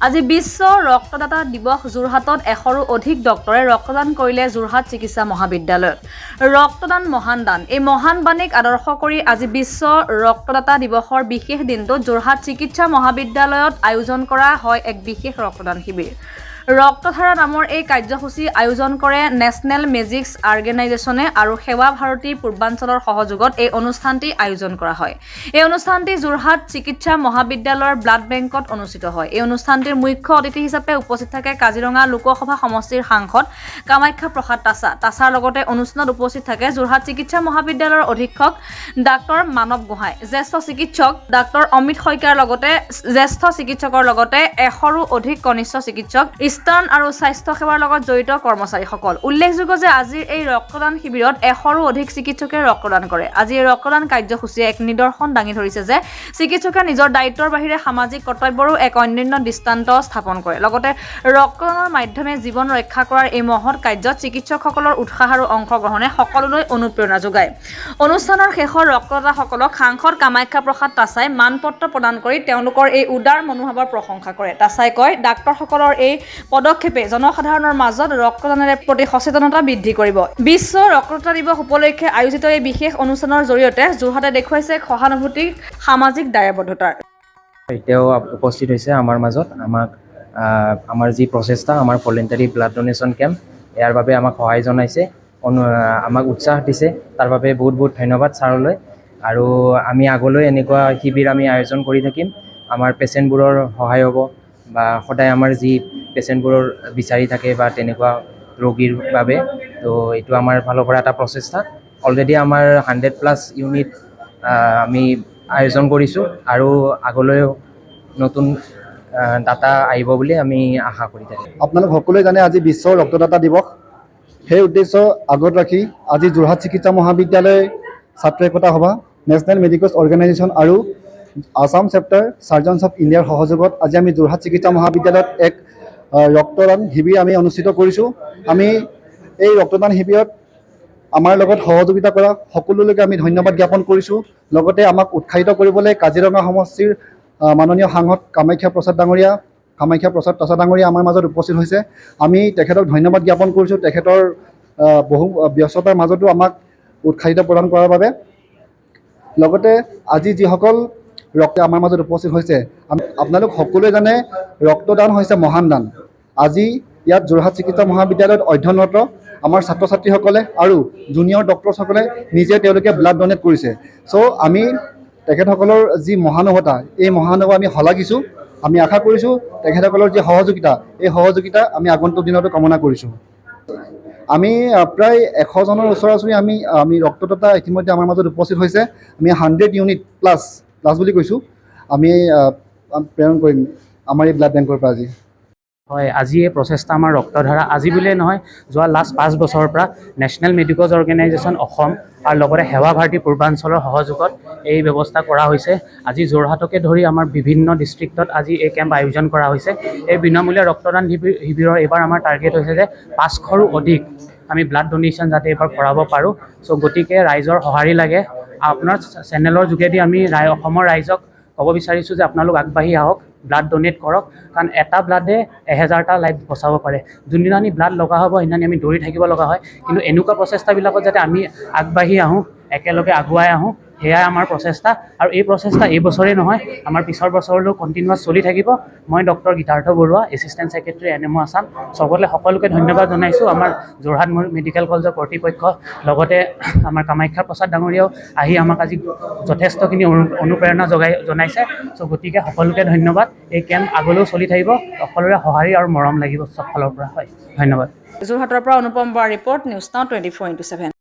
আজি বিশ্ব ৰক্তদাতা দিৱস। যোৰহাটত 100ৰো অধিক ডক্টৰে ৰক্তদান কৰিলে যোৰহাট চিকিৎসা মহাবিদ্যালয়ত। ৰক্তদান মহান দান, এই মহান বাণীক আদৰ্শ কৰি আজি বিশ্ব ৰক্তদাতা দিৱসৰ বিশেষ দিনটোত যোৰহাট চিকিৎসা মহাবিদ্যালয়ত আয়োজন কৰা হয় এক বিশেষ ৰক্তদান শিবিৰ। ৰক্তধাৰা নামৰ এই কাৰ্যসূচী আয়োজন কৰে নেশ্যনেল মেজিক্স অৰ্গেনাইজেশ্যনে আৰু সেৱা ভাৰতী পূৰ্বাঞ্চলৰ সহযোগত এই অনুষ্ঠানটি আয়োজন কৰা হয়। এই অনুষ্ঠানটি যোৰহাট চিকিৎসা মহাবিদ্যালয়ৰ ব্লাড বেংকত অনুষ্ঠিত হয়। এই অনুষ্ঠানটিৰ মুখ্য অতিথি হিচাপে উপস্থিত থাকে কাজিৰঙা লোকসভা সমষ্টিৰ সাংসদ কামাখ্যা প্ৰসাদ তাছাৰ লগতে অনুষ্ঠানত উপস্থিত থাকে যোৰহাট চিকিৎসা মহাবিদ্যালয়ৰ অধীক্ষক ডাক্তৰ মানৱ গোহাঁই, জ্যেষ্ঠ চিকিৎসক ডাক্তৰ অমিত শইকীয়াৰ লগতে জ্যেষ্ঠ চিকিৎসকৰ লগতে 100ৰো অধিক কনিষ্ঠ চিকিৎসক, স্তন আৰু স্বাস্থ্য সেৱাৰ লগত জড়িত কৰ্মচাৰীসকল। উল্লেখযোগ্য যে আজিৰ এই ৰক্তদান শিবিৰত 100ৰো অধিক চিকিৎসকে ৰক্তদান কৰে। আজি এই ৰক্তদান কাৰ্যসূচীয়ে এক নিদৰ্শন দাঙি ধৰিছে যে চিকিৎসকে নিজৰ দায়িত্বৰ বাহিৰে সামাজিক কৰ্তব্যৰো এক অনন্য দৃষ্টান্ত স্থাপন কৰে। লগতে ৰক্তদানৰ মাধ্যমে জীৱন ৰক্ষা কৰাৰ এই মহৎ কাৰ্যত চিকিৎসকসকলৰ উৎসাহ আৰু অংশগ্ৰহণে সকলোলৈ অনুপ্ৰেৰণা যোগায়। অনুষ্ঠানৰ শেষত ৰক্তদাতাসকলক সাংসদ কামাখ্যা প্ৰসাদ তাছাই মানপত্ৰ প্ৰদান কৰি তেওঁলোকৰ এই উদাৰ মনোভাৱৰ প্ৰশংসা কৰে। তাছাই কয়, ডাক্তৰসকলৰ এই পদক্ষেপে জনসাধাৰণৰ মাজত ৰক্তদানৰ প্ৰতি সচেতনতা বৃদ্ধি কৰিব। বিশ্ব ৰক্তদাতা দিৱস উপলক্ষে আয়োজিত এই বিশেষ অনুষ্ঠানৰ জৰিয়তে যোৰহাটে দেখুৱাইছে সহানুভূতি, সামাজিক দায়বদ্ধতাৰ। এতিয়াও উপস্থিত হৈছে আমাৰ মাজত। আমাৰ যি প্ৰচেষ্টা, আমাৰ ভলেণ্টাৰী ব্লাড ডোনেশ্যন কেম্প, ইয়াৰ বাবে আমাক সহায় জনাইছে, আমাক উৎসাহ দিছে। তাৰ বাবে বহুত বহুত ধন্যবাদ ছাৰলৈ। আৰু আমি আগলৈ এনেকুৱা শিবিৰ আমি আয়োজন কৰি থাকিম। আমাৰ পেচেণ্টবোৰৰ সহায় হ'ব বা সদায় আমাৰ যি পেচেণ্টবোৰৰ বিচাৰি থাকে বা তেনেকুৱা ৰোগীৰ বাবে, তো এইটো আমাৰ ফালৰ পৰা এটা প্ৰচেষ্টা। অলৰেডি আমাৰ 100+ ইউনিট আমি আয়োজন কৰিছোঁ আৰু আগলৈও নতুন ডাটা আহিব বুলি আমি আশা কৰি থাকোঁ। আপোনালোক সকলোৱে জানে আজি বিশ্ব ৰক্তদাতা দিৱস। সেই উদ্দেশ্য আগত ৰাখি আজি যোৰহাট চিকিৎসা মহাবিদ্যালয় ছাত্ৰ একতা সভা, নেশ্যনেল মেডিকেল অৰ্গেনাইজেশ্যন আৰু আছাম চেপ্টাৰ চাৰ্জনছ অফ ইণ্ডিয়াৰ সহযোগত আজি আমি যোৰহাট চিকিৎসা মহাবিদ্যালয়ত এক ৰক্তদান শিবিৰ আমি অনুষ্ঠিত কৰিছোঁ। আমি এই ৰক্তদান শিবিৰত আমাৰ লগত সহযোগিতা কৰা সকলোলৈকে আমি ধন্যবাদ জ্ঞাপন কৰিছোঁ। লগতে আমাক উৎসাহিত কৰিবলৈ কাজিৰঙা সমষ্টিৰ মাননীয় সাংসদ কামাখ্যা প্ৰসাদ ডাঙৰীয়া আমাৰ মাজত উপস্থিত হৈছে। আমি তেখেতক ধন্যবাদ জ্ঞাপন কৰিছোঁ, তেখেতৰ বহু ব্যস্ততাৰ মাজতো আমাক উৎসাহিত প্ৰদান কৰাৰ বাবে। লগতে আজি যিসকল ৰক্ত আমাৰ মাজত উপস্থিত হৈছে, আপোনালোক সকলোৱে জানে ৰক্তদান হৈছে মহান দান। আজি ইয়াত যোৰহাট চিকিৎসা মহাবিদ্যালয়ত অধ্যয়নৰত আমাৰ ছাত্ৰ ছাত্ৰীসকলে আৰু জুনিয়ৰ ডক্টৰসকলে নিজে তেওঁলোকে ব্লাড ডনেট কৰিছে। চ' আমি তেখেতসকলৰ যি মহানুভৱতা, এই মহানুভৱ আমি শলাগিছোঁ। আমি আশা কৰিছোঁ তেখেতসকলৰ যি সহযোগিতা, এই সহযোগিতা আমি আগন্তুক দিনতো কামনা কৰিছোঁ। আমি প্ৰায় 100জনৰ ওচৰা ওচৰি আমি ৰক্তদাতা ইতিমধ্যে আমাৰ মাজত উপস্থিত হৈছে। আমি 100 ইউনিট প্লাছ বুলি কৈছোঁ, আমি প্ৰেৰণ কৰিম আমাৰ এই ব্লাড বেংকৰ পৰা আজি। হয়, আজি এই প্ৰচেষ্টা আমাৰ ৰক্তধাৰা আজি বুলিয়ে নহয়, যোৱা লাষ্ট 5 বছৰৰ পৰা নেশ্যনেল মেডিকেল অৰ্গেনাইজেশ্যন অসম আৰু লগতে সেৱা ভাৰতী পূৰ্বাঞ্চলৰ সহযোগত এই ব্যৱস্থা কৰা হৈছে। আজি যোৰহাটকে ধৰি আমাৰ বিভিন্ন ডিষ্ট্ৰিক্টত আজি এই কেম্প আয়োজন কৰা হৈছে। এই বিনামূলীয়া ৰক্তদান শিবিৰৰ এইবাৰ আমাৰ টাৰ্গেট হৈছে যে 500ৰো অধিক আমি ব্লাড ডোনেশ্যন যাতে এইবাৰ কৰাব পাৰোঁ। চ' গতিকে ৰাইজৰ সঁহাৰি লাগে। আপোনাৰ চেনেলৰ যোগেদি আমি অসমৰ ৰাইজক ক'ব বিচাৰিছোঁ যে আপোনালোক আগবাঢ়ি আহক, ব্লাড ডোনেট কৰক, কাৰণ এটা ব্লাডে 1000টা লাইফ বচাব পাৰে। যোনদিনা আমি ব্লাড লগা হ'ব সেইদিনা আমি দৌৰি থাকিব লগা হয়, কিন্তু এনেকুৱা প্ৰচেষ্টাবিলাকত যাতে আমি আগবাঢ়ি আহোঁ, একেলগে আগুৱাই আহোঁ, সেয়াই আমাৰ প্ৰচেষ্টা। আৰু এই প্ৰচেষ্টা এই বছৰেই নহয়, আমাৰ পিছৰ বছৰলৈও কণ্টিনিউৱাছ চলি থাকিব। মই doctor Gitartha Baruah, assistant secretary NMO Assam, সকলোকে ধন্যবাদ জনাইছোঁ। আমাৰ যোৰহাট মেডিকেল কলেজৰ কৰ্তৃপক্ষ, লগতে আমাৰ কামাখ্যা প্ৰসাদ ডাঙৰীয়াও আহি আমাক আজি যথেষ্টখিনি অনুপ্ৰেৰণা জনাইছে। চ' গতিকে সকলোকে ধন্যবাদ। এই কেম্প আগলৈও চলি থাকিব, সকলোৰে সঁহাৰি আৰু মৰম লাগিব চব ফালৰ পৰা। হয়, ধন্যবাদ। যোৰহাটৰ পৰা অনুপম বৰা ৰিপৰ্ট, নিউজ নাও 24/7।